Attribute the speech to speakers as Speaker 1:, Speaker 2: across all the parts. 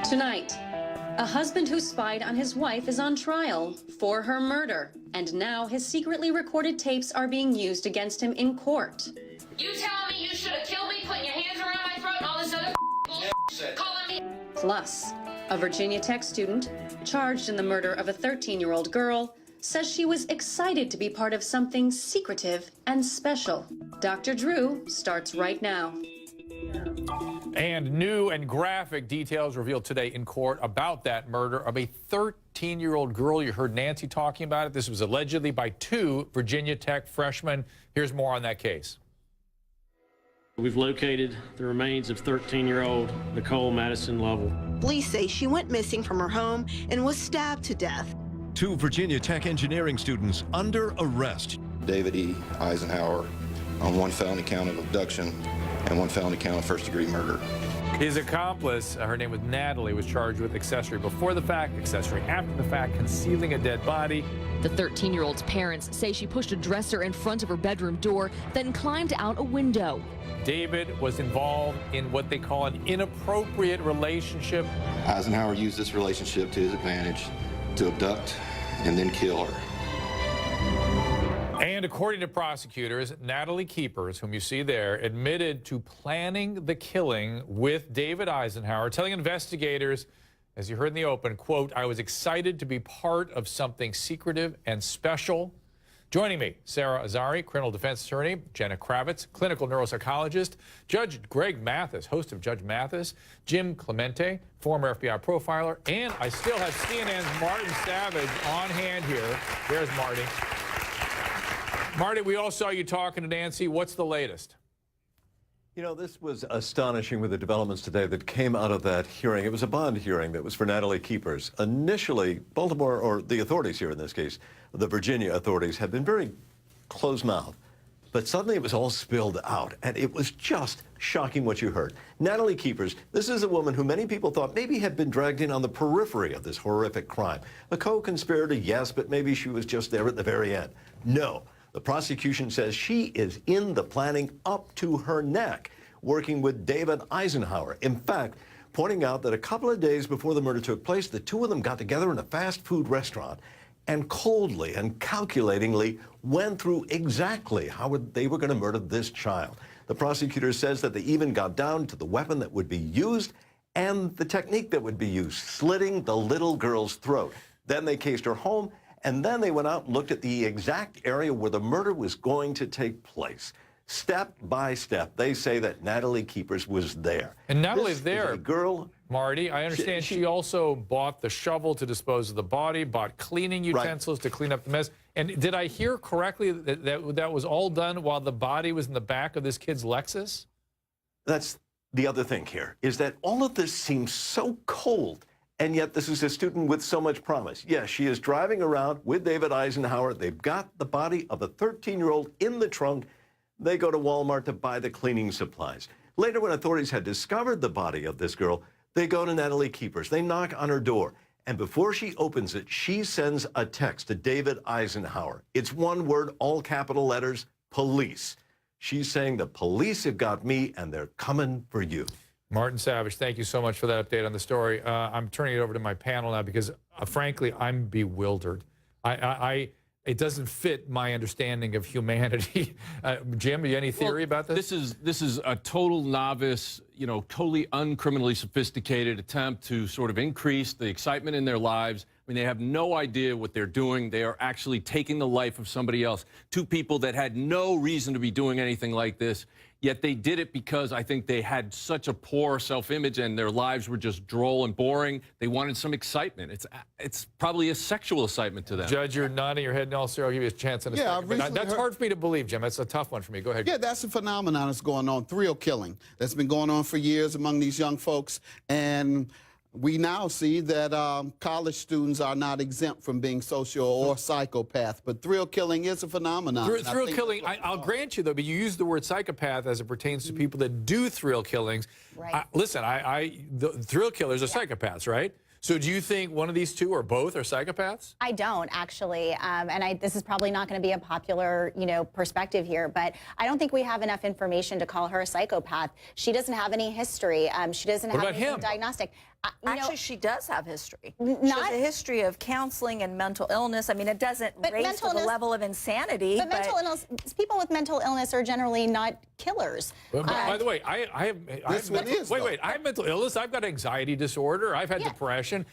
Speaker 1: Tonight, a husband who spied on his wife is on trial for her murder, and now his secretly recorded tapes are being used against him in court.
Speaker 2: You telling me you should have killed me, putting your hands around my throat, and all this other bullshit, calling me?
Speaker 1: Plus, a Virginia Tech student charged in the murder of a 13-year-old girl says she was excited to be part of something secretive and special. Dr. Drew starts right now.
Speaker 3: And new and graphic details revealed today in court about that murder of a 13-year-old girl. You heard Nancy talking about it. This was allegedly by two Virginia Tech freshmen. Here's more on that case.
Speaker 4: We've located the remains of 13-year-old Nicole Madison Lovell.
Speaker 5: Police say she went missing from her home and was stabbed to death.
Speaker 6: Two Virginia Tech engineering students under arrest.
Speaker 7: David E. Eisenhower on one felony count of abduction and one felony count of first-degree murder.
Speaker 3: His accomplice, her name was Natalie, was charged with accessory before the fact, accessory after the fact, concealing a dead body.
Speaker 8: The 13-year-old's parents say she pushed a dresser in front of her bedroom door, then climbed out a window.
Speaker 3: David was involved in what they call an inappropriate relationship.
Speaker 7: Eisenhower used this relationship to his advantage to abduct and then kill her.
Speaker 3: And according to prosecutors, Natalie Keepers, whom you see there, admitted to planning the killing with David Eisenhower, telling investigators, as you heard in the open, quote, "I was excited to be part of something secretive and special." Joining me, Sarah Azari, criminal defense attorney, Jenna Kravitz, clinical neuropsychologist, Judge Greg Mathis, host of Judge Mathis, Jim Clemente, former FBI profiler, and I still have CNN's Martin Savage on hand here. There's Marty. Marty, we all saw you talking to Nancy. What's the latest?
Speaker 6: You know, this was astonishing with the developments today that came out of that hearing. It was a bond hearing that was for Natalie Keepers. Initially, Baltimore, or the authorities here in this case, the Virginia authorities, had been very closed-mouthed. But suddenly it was all spilled out, and it was just shocking what you heard. Natalie Keepers, this is a woman who many people thought maybe had been dragged in on the periphery of this horrific crime. A co-conspirator, yes, but maybe she was just there at the very end. No. The prosecution says she is in the planning up to her neck, working with David Eisenhower. In fact, pointing out that a couple of days before the murder took place, the two of them got together in a fast food restaurant and coldly and calculatingly went through exactly how they were going to murder this child. The prosecutor says that they even got down to the weapon that would be used and the technique that would be used, slitting the little girl's throat. Then they cased her home, and then they went out and looked at the exact area where the murder was going to take place. Step by step, they say that Natalie Keepers was there.
Speaker 3: And not only there,
Speaker 6: a girl,
Speaker 3: Marty, I understand she also bought the shovel to dispose of the body, bought cleaning utensils to clean up the mess. And did I hear correctly that was all done while the body was in the back of this kid's Lexus?
Speaker 6: That's the other thing here, is that all of this seems so cold. And yet this is a student with so much promise. Yes, she is driving around with David Eisenhower. They've got the body of a 13-year-old in the trunk. They go to Walmart to buy the cleaning supplies. Later, when authorities had discovered the body of this girl, they go to Natalie Keepers. They knock on her door. And before she opens it, she sends a text to David Eisenhower. It's one word, all capital letters, police. She's saying the police have got me and they're coming for you.
Speaker 3: Martin Savage, thank you so much for that update on the story. I'm turning it over to my panel now because, frankly, I'm bewildered. It doesn't fit my understanding of humanity. Jim, any theory about this?
Speaker 9: This is a total novice, you know, totally uncriminally sophisticated attempt to sort of increase the excitement in their lives. I mean, they have no idea what they're doing. They are actually taking the life of somebody else. Two people that had no reason to be doing anything like this. Yet they did it because I think they had such a poor self-image and their lives were just droll and boring. They wanted some excitement. It's probably a sexual excitement to them.
Speaker 3: Judge, you're nodding your head no, sir. I'll give you a chance in a second. But that's hard for me to believe, Jim. That's a tough one for me. Go ahead.
Speaker 10: Yeah, that's a phenomenon that's going on, thrill killing. That's been going on for years among these young folks. And we now see that college students are not exempt from being social or psychopath, but thrill killing is a phenomenon.
Speaker 3: Thrill killing, I'll grant you, though, but you use the word psychopath as it pertains to people that do thrill killings.
Speaker 11: Right.
Speaker 3: Listen, the thrill killers are psychopaths, right? So do you think one of these two or both are psychopaths?
Speaker 11: I don't, actually. This is probably not going to be a popular, perspective here, but I don't think we have enough information to call her a psychopath. She doesn't have any history. She doesn't have any diagnostic.
Speaker 12: Actually, she does have history. She has a history of counseling and mental illness. I mean, it doesn't raise to the level of insanity.
Speaker 11: But mental illness, people with mental illness are generally not killers.
Speaker 3: Well, by the way, I have mental illness. I've got anxiety disorder. I've had depression.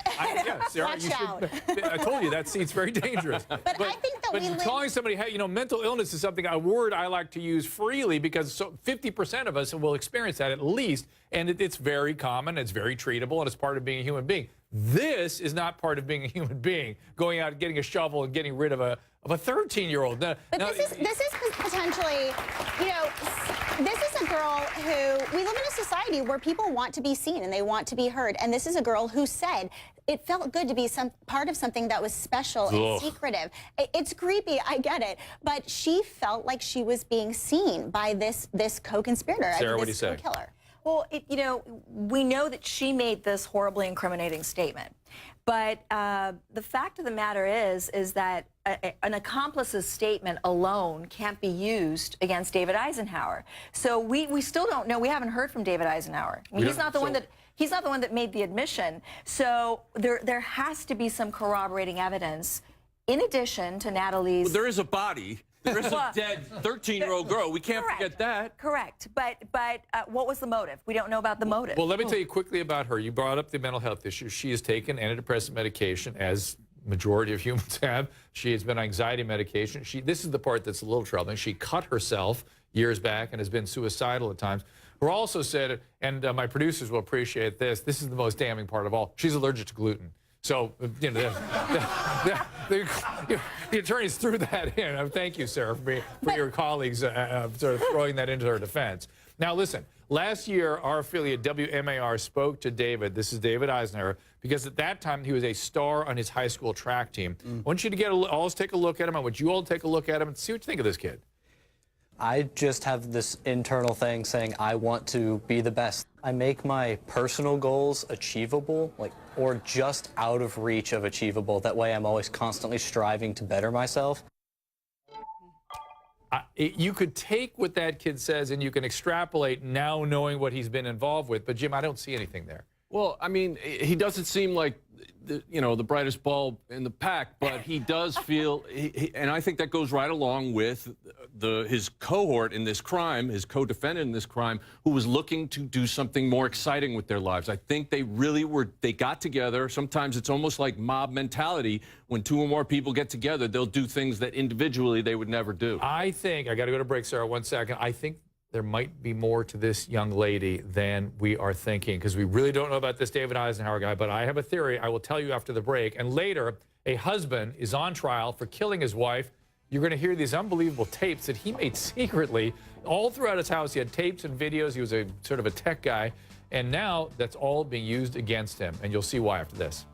Speaker 3: Sarah,
Speaker 11: Watch out.
Speaker 3: I told you that seat's very dangerous.
Speaker 11: But I think that
Speaker 3: calling somebody, hey, mental illness is a word I like to use freely because 50% of us will experience that at least, and it's very common, it's very treatable, and it's part of being a human being. This is not part of being a human being, going out, getting a shovel, and getting rid of a 13-year-old.
Speaker 11: But this is potentially, this is a girl who, we live in a society where people want to be seen and they want to be heard. And this is a girl who said it felt good to be part of something that was special and secretive. It's creepy, I get it. But she felt like she was being seen by this co-conspirator,
Speaker 3: Sarah, what do you say?
Speaker 11: Co-killer.
Speaker 12: Well, we know that she made this horribly incriminating statement. But the fact of the matter is that an accomplice's statement alone can't be used against David Eisenhower. So we still don't know. We haven't heard from David Eisenhower. I mean, he's not the one that made the admission. So there has to be some corroborating evidence in addition to Natalie's.
Speaker 9: Well, there is a body. There is a dead 13-year-old girl. We can't forget that.
Speaker 12: Correct. But what was the motive? We don't know about the motive.
Speaker 3: Well, let me tell you quickly about her. You brought up the mental health issue. She has taken antidepressant medication, as majority of humans have. She has been on anxiety medication. This is the part that's a little troubling. She cut herself years back and has been suicidal at times. Her also said, and my producers will appreciate this, this is the most damning part of all, she's allergic to gluten. So, the attorneys threw that in. Thank you, Sarah, for your colleagues sort of throwing that into her defense. Now, listen, last year, our affiliate WMAR spoke to David. This is David Eisenhower, because at that time, he was a star on his high school track team. I want you to always take a look at him. I want you all to take a look at him and see what you think of this kid.
Speaker 13: I just have this internal thing saying I want to be the best. I make my personal goals achievable, or just out of reach of achievable. That way I'm always constantly striving to better myself.
Speaker 3: You could take what that kid says and you can extrapolate now knowing what he's been involved with. But, Jim, I don't see anything there.
Speaker 9: Well, I mean, he doesn't seem like, the brightest bulb in the pack, but he does feel, and I think that goes right along with his cohort in this crime, his co-defendant in this crime, who was looking to do something more exciting with their lives. I think they got together. Sometimes it's almost like mob mentality. When two or more people get together, they'll do things that individually they would never do.
Speaker 3: I got to go to break, Sarah, 1 second. I think there might be more to this young lady than we are thinking, because we really don't know about this David Eisenhower guy, but I have a theory I will tell you after the break. And later, a husband is on trial for killing his wife. You're going to hear these unbelievable tapes that he made secretly all throughout his house. He had tapes and videos. He was a sort of a tech guy. And now that's all being used against him. And you'll see why after this.